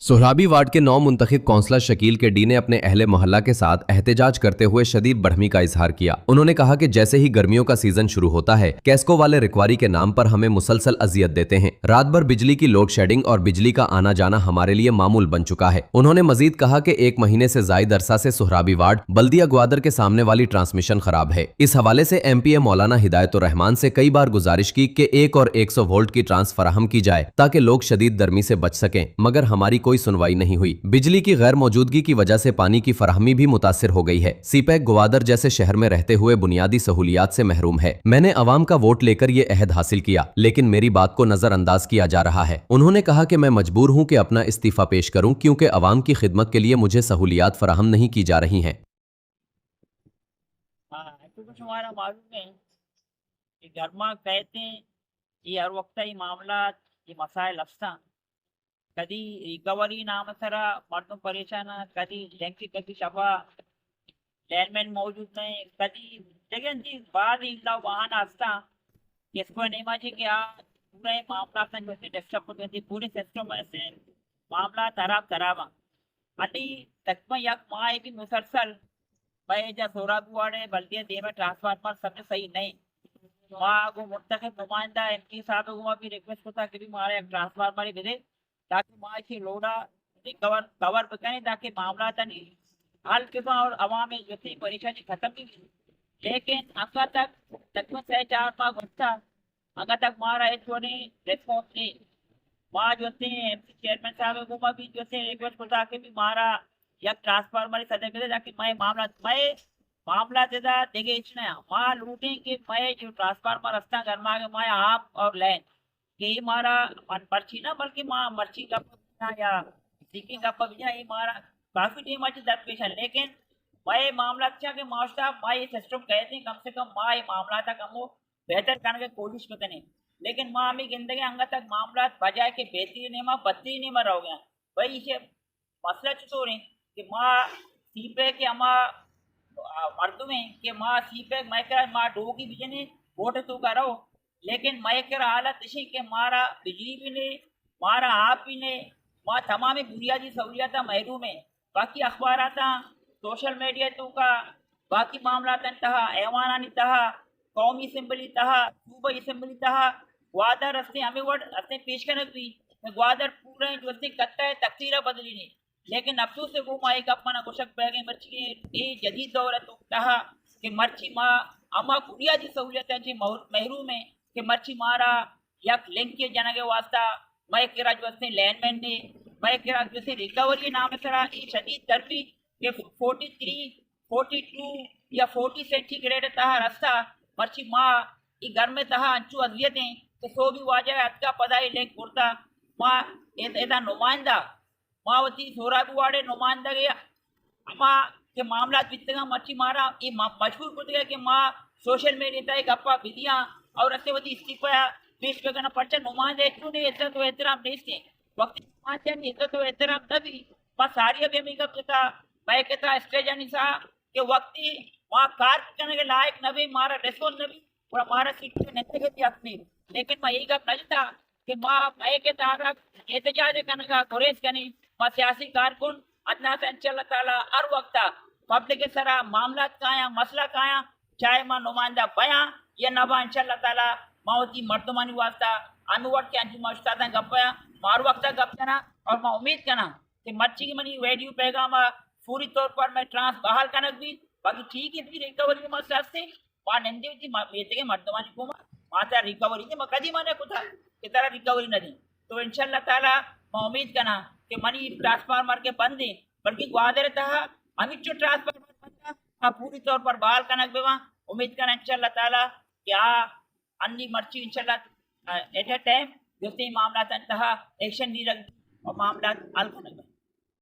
सोहराबी ward के नौ मुंतखब councillor Shakeel के डी ने अपने अहले मोहल्ला के साथ एहतजाज करते हुए शदीद बढ़मी का इजहार किया। उन्होंने कहा कि जैसे ही गर्मियों का सीजन शुरू होता है, कैस्को वाले रिक्वारी के नाम पर हमें मुसलसल अजियत देते हैं। रात भर बिजली की लोड शेडिंग और बिजली का आना जाना हमारे लिए मामूल बन चुका है। उन्होंने मजीद कहा कि 1 महीने से जायद अरसा से सोहराबी वार्ड बल्दिया ग्वादर के सामने वाली ट्रांसमिशन खराब है। इस हवाले से MPA मौलाना हिदायतुर रहमान से कई बार गुजारिश की कि 1 और 100 वोल्ट की ट्रांस फराहम की जाए ताकि लोग शदीद गर्मी से बच सकें, मगर हमारी कोई सुनवाई नहीं हुई। बिजली की गैर मौजूदगी की वजह से पानी की फराहमी भी मुतासिर हो गई है। सीपैक ग्वादर जैसे शहर में रहते हुए बुनियादी सहूलियात से महरूम है। मैंने अवाम का वोट लेकर ये अहद हासिल किया, लेकिन मेरी बात को नजरअंदाज किया जा रहा है। उन्होंने कहा कि मैं मजबूर हूं कि अपना इस्तीफा पेश करूं क्योंकि अवाम की खिदमत के लिए मुझे सहूलियात फराहम नहीं की जा रही हैं। हाँ, तो कुछ हमारा मालूम है कि गर्मा कहते हैं ये हर वक्त ही मामला ये मसाइल हस्ता कभी रिकवरी नाम सरा मर्दों परेशान कभी टैंकी कभी शफा लैंडमैन मौजूद नहीं कभी लेकिन जी बाद इल्ला वाहन हस्ता इसको नहीं माजी कि पूरे मामला जो डेस्कटॉप होती पूरे सिस्टम में से मामला खराब खराब अटी तकमा यक माए भी मुसलसल भाई जा सोराबू वाले बल्दिया दे में ट्रांसफार्मर सबसे सही नहीं वहाँ को मुंतखब नुमाइंदा MP साहब को भी रिक्वेस्ट होता कि भी हमारे एक ट्रांसफार्मर ही दे ताकि वहाँ की लोड़ा कवर कवर करें ताकि मामला तन हल के और अवाम में जो थी परेशानी खत्म भी हुई। लेकिन अगर तक तकरीबन 4-5 घंटा अगर तक हमारा एक रिस्पॉन्स नहीं वहाँ जो थे MC चेयरमैन साहब को भी जो थे रिक्वेस्ट होता कि भी हमारा या ट्रांसफार्मर सदन में ताकि मैं मामला देदा देखे इचना मां लूटें कि मैं जो ट्रांसफार्मर रस्ता गरमा के मैं आप और लैन कि मारा पर्ची ना बल्कि मां मर्ची का पबिना या सीखी का पबिना ये मारा काफी टीम अच्छी दर पेश है। लेकिन मैं मामला अच्छा के मास्टर मैं ये सिस्टम कहते हैं कम से कम माँ ये मामला तक हम बेहतर करने की कोशिश करते नहीं। लेकिन माँ हमें जिंदगी अंग तक मामला बजाय के बेहतरीन नहीं माँ बदतरीन नहीं मरा हो गया भाई इसे मसला चुतो रहे कि माँ सीपे के अमा मर्दुमे के माँ सीपे मैं कह माँ डोगी बिजने वोट तो करो लेकिन मैं कह हालत इसी के मारा बिजली भी नहीं मारा आप भी नहीं माँ तमाम बुनियादी सहूलियत महरूम है। बाकी अखबार सोशल मीडिया तो का बाकी मामला तहा ऐवानी तहा कौमी असम्बली तहा सूबा असम्बली तहा ग्वादर रस्ते हमें वोट रस्ते पेश करने भी ग्वादर पूरे जो कत्ता है तकसीरा बदली नहीं। लेकिन अफसोस से वो माँ एक अपना कुशक बैगे मर्ची ये जदीद दौर तो कहा कि मर्ची माँ अमा बुनियादी सहूलियत जी महरूम है कि मर्ची मारा यक लिंक के जना के वास्ता मैं किरा जो लैंडमैन ने मैं किरा जो रिकवरी नाम सरा ये शदीद तरबी के 43 42 या 40 सेंटीग्रेड तहा रास्ता मर्ची माँ ये घर में तहा अंचू अजियतें तो सो भी वाजह अटका पदाई लेक पुरता माँ एदा नुमाइंदा मावती सोराबू वाड़े नुमाइंदा गया अमा के मामला बितगा मच्छी मारा ये मजबूर कर दिया कि माँ सोशल मीडिया एक अप्पा विधियाँ और रस्तेवती इस्तीफा पेश करना पड़ता नुमाइंदा इतने नहीं इतना तो एहतराम देते वक्त नुमाइंदा नहीं इतना तो एहतराम तभी बस सारी अभी हमें कब कहता मैं कहता स्टेज अनिसा के वक्ती वहाँ कार करने के लायक नबी मारा रेस्पॉन्स नबी और हमारा सीट के नेता के भी अपनी। लेकिन मैं यही कब नजता कि माँ मैं कहता एहतजाज करने का गुरेज करनी माँ सियासी कारकुन अदना से इंशाल्लाह ताला हर वक्त पब्लिक के सरा मामला काया मसला काया चाहे माँ नुमाइंदा बयां या नबा इंशाल्लाह ताला मावती मर्दमानी वास्ता आमी वक्त के अंजुम उस्ताद गप्पया मार वक्त गप करना और मैं उम्मीद करना कि मच्छी की मनी वीडियो पैगाम पूरी तौर पर मैं ट्रांस बहाल करना भी बाकी ठीक है भी रिकवरी के मसला से माँ नंदी थी बेटे के मर्दमानी को माता रिकवरी थी मैं कदी माने कुछ की तरह रिकवरी न दी तो इंशाल्लाह ताला मैं उम्मीद करना कि मनी ट्रांसफार्मर के बंद दे बल्कि ग्वादर तहा अमित जो ट्रांसफार्मर बनता पूरी तौर पर बहाल करना बेवा उम्मीद करना इंशाल्लाह ताला क्या अन्नी मर्ची इंशाल्लाह एट ए टाइम जो मामला तहा एक्शन नहीं रख और मामला हल करना